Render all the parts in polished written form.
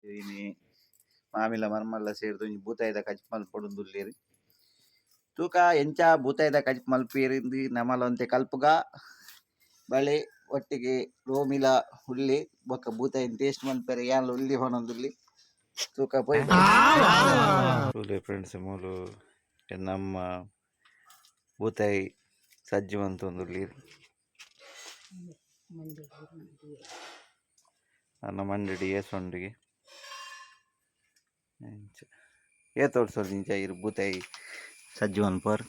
ini ಮಾಮಿಲ ಮರ್ಮಲ್ಲ ಸೇರಿದು ಬೂತಾಯ್ದ ಕಚ್ ಮಲ್ಪೊಡುಂದುಲ್ಲೇರಿ ತೂಕ ಎಂಚ ಬೂತಾಯ್ದ ಕಚ್ ಮಲ್ಪೇರಿಂದು ನಮಲೊಂತೆ ಕಲ್ಪುಗ ಬಳೆ ಒಟ್ಟಿಗೆ ರೋಮಿಲ ಹುಳ್ಳಿ ಬೊಕ್ಕ ಬೂತಾಯಿನ ಟೇಸ್ಟ್ ಮಲ್ಪೆರೆ ಯಾನ್ ಉಳ್ಳಿ ಹೊನೊಂದುಲ್ಲಿ ತೂಕ ಪೋಯ್ ಫ್ರೆಂಡ್ಸ್ ಮೂಲು ನಮ್ಮ ಬೂತಾಯಿ ಸಜ್ಜು ಅಂತೊಂದುಲ್ಲಿ ನನ್ನ ಮಂಡಡಿ ಏಸೊಂಡಿಗೆ ತೋರ್ಸೋದು ನಿಂಚ ಇರು ಬೂತಾಯಿ ಸಜ್ಜು ಅನ್ಪರ್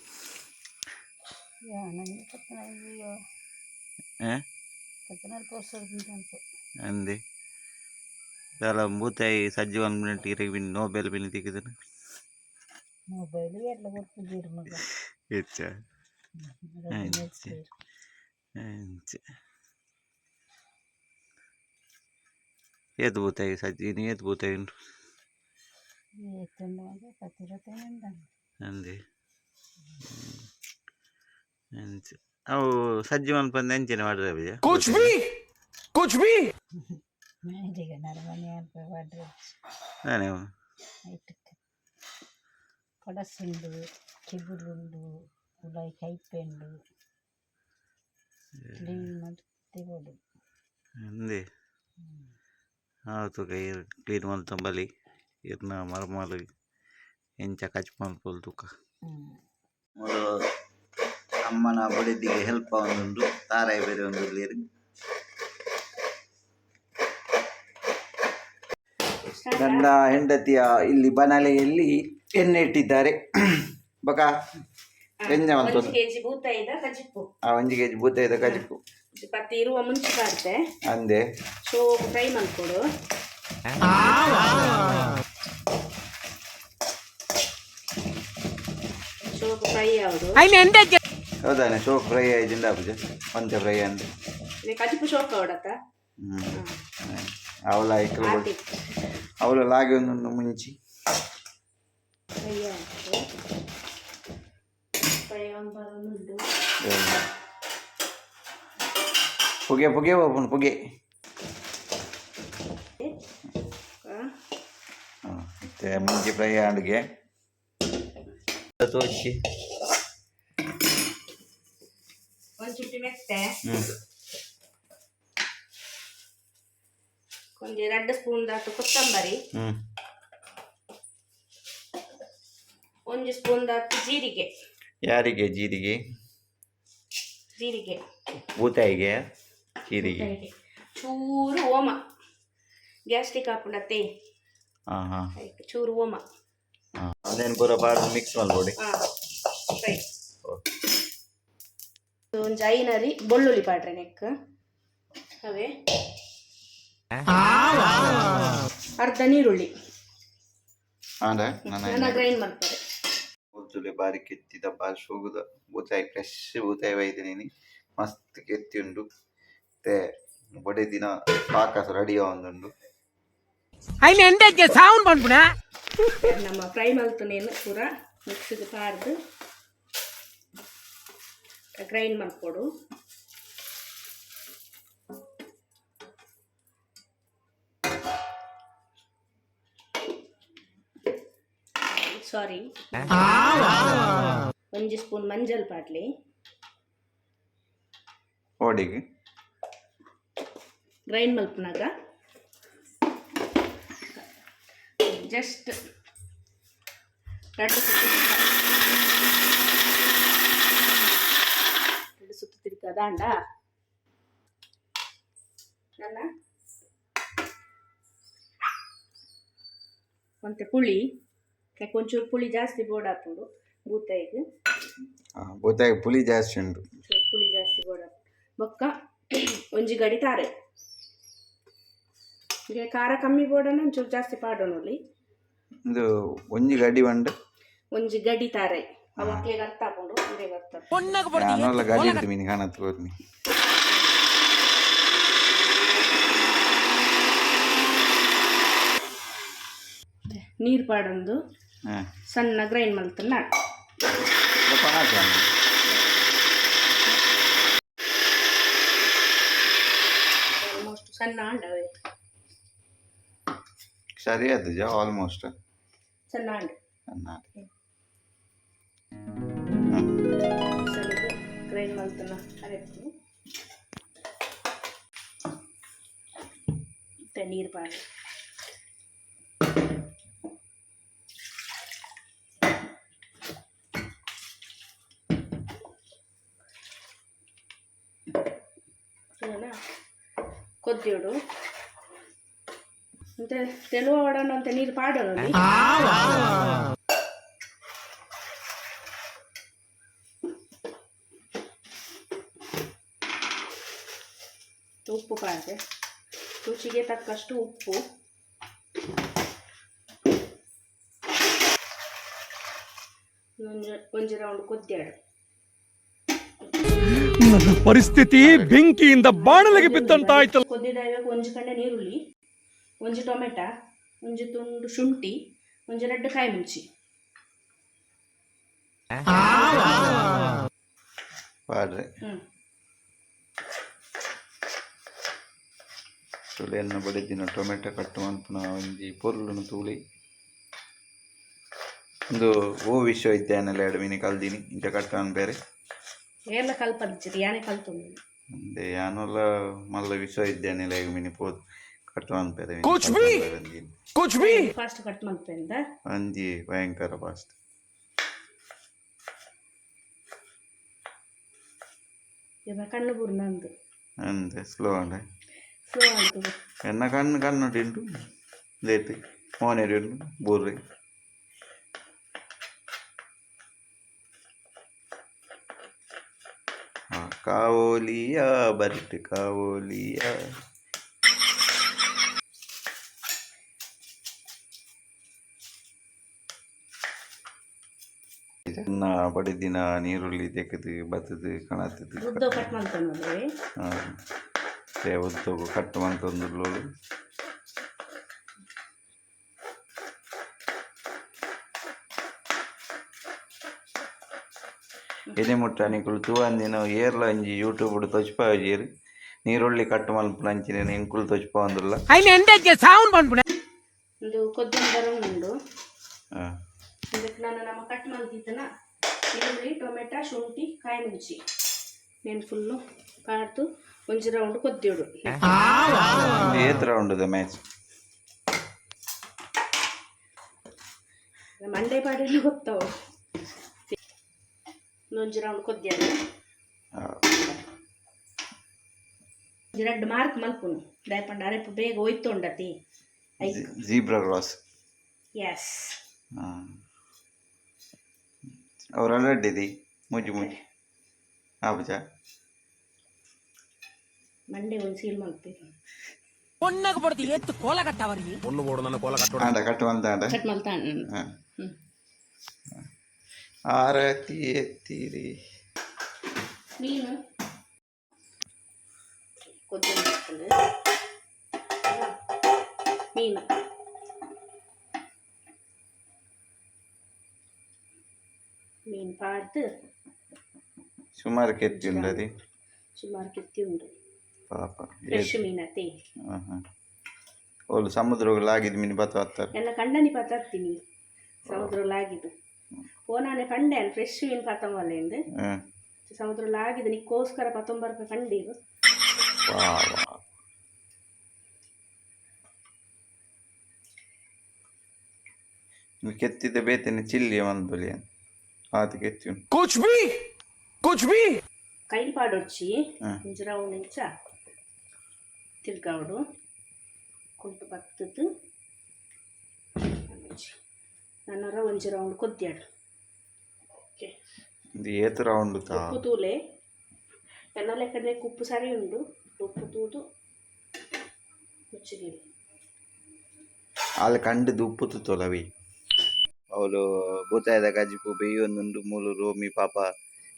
ಅಂದೆ ದಾಲ ಬೂತಾಯಿ ಸಜ್ಜು ಅನ್ಬಿಟ್ಟು ಇರಗೆ ಬಿನ್ ನೋಬೆಲ್ ಬಿನ್ ತೆಗೆದನ ಹೆಚ್ಚ ಏತ್ ಬೂತಾಯಿ ಸಜ್ಜಿ ನೀ ಏತ್ ಬೂತಾಯಿ ಉಂಟು ಅಂದೆ ಅವು ಸಜ್ಜಿ ಮನ್ಪಂದು ಎಂಚನೆ ಮಾಡ್ರೆ ಕೊಡಸಿಂಡು ಕಿಬುರುಂಡು ಉಲಾಯಿ ಕೈಪೆಂಡು ಕ್ಲೀನ್ ಮಾಡಿ ತೆಗೋಡು ಅಂದೆ ಆತು ಕೈ ಕ್ಲೀನ್ ಮಲ್ತಂಬಲಿ ಇರ್ನ ಮರ್ಮಲು ಎಂಚ ಕಚ್ ಮಲ್ಪೊಲ್ ತುಕ ಅಮ್ಮನ ಬಡಿದಿಗೆ ಹೆಲ್ಪ್ ಆವೊಂದುಂಡು ತಾರಾಯಿ ಬೇರೆ ಒಂದು ಗಂಡ ಹೆಂಡತಿಯ ಇಲ್ಲಿ ಬನಲೆಯಲ್ಲಿ ಎಣ್ಣೆ ಇಟ್ಟಿದ್ದಾರೆ ಬಕ ಎಂಜ ಮಲ್ತು 1 kg ಬೂತಾಯಿದ ಕಜಿಪ್ಪು 1 kg ಬೂತಾಯಿದ ಕಜಿಪ್ಪು ಪತ್ತಿ ಇರುವ ಮುಂಚೆ ಬಾರ್ತೆ ಅಂದೆ ಸೋಪು ಫ್ರೈ ಮಾಡ್ಕೊಡು ಸೋಪು ಫ್ರೈ ಯಾವುದು ಹೌದಾನೆ ಸೋಪು ಫ್ರೈ ಆಯ್ದಿಂದ ಒಂತೆ ಫ್ರೈ ಅಂದೆ ಕಜಿಪ್ಪು ಸೋಪು ಹೊಡತ್ತ ಅವಳ ಅವಳ ಲಾಗಿ ಒಂದು ಮುಂಚಿ ಪುಗೆ ಪುಗೆ ಓಪನ್ ಪುಗೆ ಮತ್ತೆ ಮುಂಚಿ ಫ್ರೈ ಅಡುಗೆ ತೋರಿಸಿ ಒಂದು ಚುಟ್ಟಿ ಮೆತ್ತೆ ಒಂದು 2 ಸ್ಪೂನ್ ದಾಟು ಕೊತ್ತಂಬರಿ 1 ಸ್ಪೂನ್ ದಾಟು ಜೀರಿಗೆ ಯಾರಿಗೆ ಜೀರಿಗೆ ಜೀರಿಗೆ ಬೂತಾಯಿಗೆ ಜೀರಿಗೆ ಚೂರು ಓಮ ಗ್ಯಾಸ್ಟ್ರಿಕ್ ಹಾಕೊಂಡತ್ತೆ ಚೂರು ಓಮ ಅದೇನು ಪೂರ ಬಾರ್ದು ಮಿಕ್ಸ್ ಮಾಡ್ಕೊಡಿ ಫ್ರೈ ಒಂದು ಐನರಿ ಬೆಳ್ಳುಳ್ಳಿ ಪಾಡ್ರೆ ನೆಕ್ ಅವೇ ಅರ್ಧ ನೀರುಳ್ಳಿ ನನ್ನ ಗ್ರೈಂಡ್ ಮಾಡ್ತಾರೆ ಉದ್ದುಲೆ ಬಾರಿ ಕೆತ್ತಿದ ಬಾರಿ ಹೋಗುದ ಬೂತಾಯಿ ಫ್ರೆಶ್ ಬೂತಾಯಿ ಒಯ್ದಿನಿ ಮಸ್ತ್ ಕೆತ್ತಿ ಉಂಡು ಮತ್ತೆ ಬಡೆ ದಿನ ಪಾಕಸ ರೆಡಿ ಆವೊಂದುಂಡು ನಮ್ಮ ಫ್ರೈ ಮಲ್ತನೇನು ಪೂರ ಮಿಕ್ಸಿಗೆ ಪಾರ್ದು ಗ್ರೈಂಡ್ ಮಾಡ್ಕೊಡು ಸಾರಿ 1 ಸ್ಪೂನ್ ಮಂಜಲ್ ಪಾಟ್ಲಿ ಓಡಿಗೆ ಗ್ರೈಂಡ್ ಮಲ್ಪನಾಗ ಜಸ್ಟ್ 2 ಸುತ್ತು ತಿರ್ಕದಾಂಡ ನನ್ನ ಮತ್ತೆ ಪುಳಿ ಕೊಂಚೂರು ಪುಳಿ ಜಾಸ್ತಿ ಬೋರ್ಡ್ ಹಾಕೊಂಡು ಬೂತಾಯಿಗೆ ಪುಳಿ ಜಾಸ್ತಿ ಉಂಟು ಪುಳಿ ಜಾಸ್ತಿ ಬೋರ್ಡ್ ಬೊಕ್ಕ ಒಂಜಿ ಗಡಿ ತಾರೆ ಈಗ ಖಾರ ಕಮ್ಮಿ ಬೋಡನ ಒಂಚೂರು ಜಾಸ್ತಿ ಪಾಡೋನಲ್ಲಿ ಇದು ಒಂಜಿ ಗಡಿ ಬಂಡು ಒಂಜಿ ಗಡಿ ತಾರೆ ಅವಕ್ಕೆ ಅರ್ಥ ಹಾಕೊಂಡು ಇದೇ ಅರ್ಥ ನಾನೆಲ್ಲ ಗಡಿ ಇಡ್ತೀನಿ ಮೀನು ಕಾಣತ್ ಹೋಗ್ನಿ ನೀರು ಪಾಡೊಂದು ಸಣ್ಣ ಗ್ರೈಂಡ್ ಮಲ್ತನ್ನ ಆಲ್ಮೋಸ್ಟ್ ಸಣ್ಣ ಅಂಡವೆ ಸರಿ ಅದು ಆಲ್ಮೋಸ್ಟ್ ಚೆನ್ನಾಗಿ ಗ್ರೈಂಡ್ ಮಾಡ್ತಾನ ಅರೆಕ್ಕು ಮತ್ತೆ ನೀರು ಪಾಡಿ కొద్దిోడు అంటే తెలువడం అంత నీరు పాడను ಉಪ್ಪು ಪಾಡೆ ರುಚಿಗೆ ತಕ್ಕಷ್ಟು ಉಪ್ಪು ಒಂಜಿ ರೌಂಡ್ ಕೊದ್ದಿಯಾಡು ನನ್ನ ಪರಿಸ್ಥಿತಿ ಬೆಂಕಿಯಿಂದ ಬಾಣಲೆಗೆ ಬಿದ್ದಂತಾಯ್ತು. ಕೊದ್ದಿದಾಗ ಒಂಜಿ ಕಂಡೆ ನೀರುಳ್ಳಿ, ಒಂಜಿ ಟೊಮೆಟೊ, ಒಂಜಿ ತುಂಡು ಶುಂಠಿ, ಒಂಜಿ ರೆಡ್ಡು ಕಾಯಿ ಮುಂಚಿ ಪಾಡ್ರೆ ತುಳಿಯನ್ನು ಬಡಿದಿನ ಟೊಮೆಟೊ ಕಟ್ಟು ಮಲ್ಪನ ಒಂಜಿ ಪೊರ್ಲುನು ತೂಳಿ ಒಂದು ಓ ವಿಶ್ವವಿದ್ಯಾನಿಲಯ ಮಿನಿ ಕಲ್ದಿನಿ ಇಂಚ ಕಟ್ಟನ್ ಬೇರೆ ಏರ್ಲ ಕಲ್ಪಂಚಿರಿ ಯಾನೆ ಕಲ್ತೊಂದು ಅಂದೆ ಯಾನೊಲ್ಲ ಮಲ್ಲ ವಿಶ್ವವಿದ್ಯಾನಿಲಯ ಮಿನಿ ಪೋದು ಕಟ್ಟುವನ್ ಬೇರೆ ಕುಚ್ ಬಿ ಫಾಸ್ಟ್ ಕಟ್ ಮಾಡ್ತೇಂದ ಅಂಜಿ ಭಯಂಕರ ಫಾಸ್ಟ್ ಇವ ಕಣ್ಣು ಬುರ್ನಂದು ಅಂದೆ ಸ್ಲೋ ಅಂಡೆ ಸ್ಲೋ ಆಗ್ತದೆ ಎನ್ನ ಕಣ್ಣು ಟಿಂಟು ಲೇಟ್ ಮೋನೇರಿ ಬೂರ್ರಿ ಕಾವೋಲಿಯಾ ಬರಿಟ್ ಕಾವೋಲಿಯಾ ಇದನ್ನ ಬಡಿದಿನ ನೀರುಳ್ಳಿ ತೆಗೆದು ಬತ್ತದು ಕಣತದು ಉದ್ದ ಕಟ್ ಮಾಡ್ಕೊಂಡ್ರೆ ಉದ್ದಗು ಕಟ್ ಮಂತೊಂದುಲ್ಲು ಎದೆ ಮುಟ್ಟಾನಿಕುಲು ತೂವಂದಿನ ಏರ್ಲ ಅಂಜಿ ಯೂಟ್ಯೂಬ್ ತೊಚ್ಪಾಜೀರು ನೀರುಳ್ಳಿ ಕಟ್ಟು ಮಲ್ಪುನ ಅಂಚಿನ ಇಂಕುಲು ತೊಚ್ಪಾಂದುಲ್ಲ ಒಂದು ಕೊದ್ದಿನ ಬರೋಣ ಉಂಡು ಇದಕ್ಕೆ ನಾನು ನಮ್ಮ ಕಟ್ ಮಾಡ್ತಿದ್ದನ ಈರುಳ್ಳಿ ಟೊಮೆಟೊ ಶುಂಠಿ ಕಾಯಿ ಮುಂಚಿ నేను ಫುಲ್ಲು ಪಾಡ್ತು ಒಂಜಿ ರೌಂಡ್ ಕೊದ್ದಿಯೋಡು ಏತ್ ರೌಂಡ್ ದ ಮ್ಯಾಚ್ ಮಂಡೆ ಪಾಡೆಲ್ಲ ಗೊತ್ತಾವ ಒಂಜಿ ರೌಂಡ್ ಕೊದ್ದಿಯಾಡು ಎರಡು ಮಾರ್ಕ್ ಮಲ್ಪುನು ದಯಪಂಡ ಅರೆಪ ಬೇಗ ಹೋಯ್ತೊಂಡತಿ ಜೀಬ್ರಾ ಕ್ರಾಸ್ ಎಸ್ ಅವರೆಲ್ಲ ಅಡ್ಡಿದಿ ಮುಜ್ಜಿ ಮುಜ್ಜಿ ಆಬುಜ ಮಂಡೆ ಒಂದು ಸೀಲ್ ಮಾಡ್ತೀವಿ பொண்ணக போடுது ஏத்து கோல கட்ட வரீங்க பொண்ணு போடுன கோல கட்ட ಆಂಡ ಕಟ್ಟು ಮಲ್ತಾಂಡ ಕಟ್ ಮಲ್ತಾನ ಆರತಿ ಎತ್ತಿರಿ ಮೀನು ಕೊದ್ದಿ ಮೀನು ಮೀನು ಪಾಡ್ದು ಸುಮಾರು ಕೆತ್ತಿ ಉಂಡದಿ ಸುಮಾರು ಕೆತ್ತಿ ಉಂಡು ಪಾಪ ಫ್ರೆಶ್ ಮೀನತಿ ಓಲು ಸಮುದ್ರಲಾಗಿದ್ದು ಮೀನು ಬತ್ತ ಹತ್ತಾರೆ ಎಲ್ಲ ಕಂಡನಿ ಪತ್ತಾರ್ತೀನಿ ಸಮುದ್ರಲಾಗಿದ್ದು ಓನಾನೆ ಪಂಡೆ ಫ್ರೆಶ್ ಮೀನು ಪತ್ತಂಬಲ್ಲೆಂದು ಸಮುದ್ರಲಾಗಿದ್ದು ನಿಕ್ಕೋಸ್ಕರ 19 ರೂಪಾಯಿ ಪಂಡಿದು ಕೆತ್ತಿದ್ದ ಬೇತೇನೆ ಚಿಲ್ಲಿ ಮಂದುಲಿ ಆತ ಕೆತ್ತಿ ಕುಚ್ ಬಿ ಕೈಲಿ ಪಾಡೊಚ್ಚಿ ಒಂಜಿ ರೌಂಡ್ ಇಂಚ ತಿರ್ಗಾವಡು ಕುಂಟು ಪತ್ತದು ನನ್ನರ ಒಂಜಿ ರೌಂಡ್ ಕೊದ್ದಿಯಾಡು ಓಕೆ ಏತ್ ರೌಂಡ್ ಉಪ್ಪು ತೂಲೆ ಎನ್ನ ಲೆಕ್ಕದ ಉಪ್ಪು ಸರಿ ಉಂಡು ಉಪ್ಪು ತೂದು ಮುಚ್ಚಿಗೆ ಅಲ್ಲಿ ಕಂಡದು ಉಪ್ಪು ತುತ್ತೋಲವಿ ಅವಳು ಭೂತಾಯದ ಗಜಿಪು ಬೇಯೊಂದುಂಡು ಮೂಲು ರೋಮಿ ಪಾಪ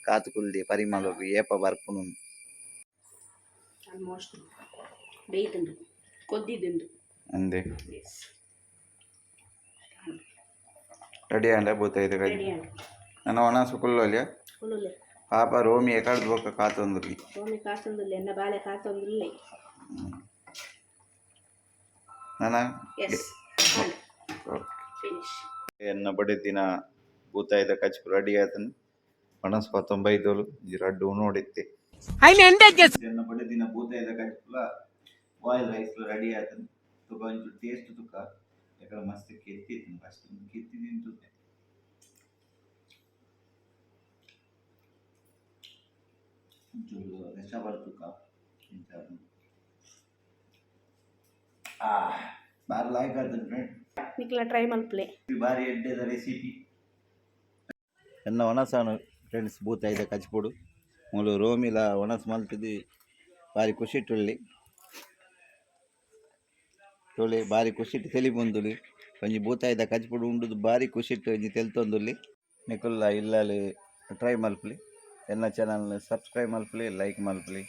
ಕಾತುಕುಲ್ದಿ ಪರಿಮಳಗು ಏಪ ಬರ್ಪುನು ಆಲ್ಮೋಸ್ಟ್ ಬೇಯ್ದುಂಡು ಕೊದ್ದಿದ್ದುಂಡು ಅಂದೆ ರೆಡಿ ಅಂಡ ಭೂತಾಯದ ಗಜಿ ರೆಡಿ ಆಂಡು ನನ್ನ ಒಣ ಸುಕುಲ್ಲೋಲ್ಯ ಹುಳುಲೆ ಪಾಪ ರೋಮಿ ಎಕಡ್ದು ಬೊಕ್ಕ ಕಾತೊಂದುರ್ಲಿ ರೋಮಿ ಕಾತೊಂದುಲ್ಲೆ ಎನ್ನ ಬಾಳೆ ಕಾತೊಂದುಲ್ಲೆ ನನ್ನ ಎಸ್ ಫಿನಿಶ್. ಎನ್ನ ಬಡೆ ದಿನ ಭೂತಾಯ್ದ ಕಚ್ಪು ರೆಡಿ ಆಯ್ತನು ಪಣಸ್ಪ 95 ಈ ರಡ್ಡು ನೋಡಿತ್ತೆ ಎನ್ನ ಬಡೆ ದಿನ ಭೂತಾಯ್ದ ಕಚ್ಪುಲ ಬಾಯ್ಲ್ ರೈಸ್ ರೆಡಿ ಆಯ್ತನು ತುಕ ಒಂಚೂರು ಟೇಸ್ಟ್ ತುಕ ಯಾಕಂದ್ರೆ ಮಸ್ತ್ ಕೆತ್ತಿತ್ತು ಫಸ್ಟ್ ಕೆತ್ತಿ ತಿಂತುತ್ತೆ ಒಂಚೂರು ರಸ ಬರ್ತುಕ ಬಾರಿ ಲಾಯ್ಕ್ ಆಗ್ತದೆ ಫ್ರೆಂಡ್ ನಿಕ್ಲ ಟ್ರೈ ಮಲ್ಪ್ಲೆ ಬಾರಿ ಎಡ್ಡೆದ ರೆಸಿಪಿ ಎನ್ನ ಒಣಸಾನು ಫ್ರೆಂಡ್ಸ್ ಭೂತಾಯ್ದ ಕಚ್ಪೊಡು ಮೂಲು ರೋಮಿಲ ಒಣಸ್ ಮಲ್ತದು ಬಾರಿ ಖುಷಿಟ್ಟುಳ್ಳಿ ತೊಳಿ ಬಾರಿ ಖುಷಿಟ್ಟು ತೆಲಿ ಬಂದುಲಿ ಒಂಜಿ ಭೂತಾಯ್ದ ಕಚ್ಪೊಡು ಉಂಡುದು ಬಾರಿ ಖುಷಿಟ್ಟು ಒಂಜಿ ತೆಲ್ತೊಂದುಲ್ಲಿ ನಿಕುಲ್ಲ ಇಲ್ಲಲ್ಲಿ ಟ್ರೈ ಮಲ್ಪಲಿ ಎನ್ನ ಚಾನಲ್ನ ಸಬ್ಸ್ಕ್ರೈಬ್ ಮಲ್ಪಲಿ ಲೈಕ್ ಮಲ್ಪಲಿ.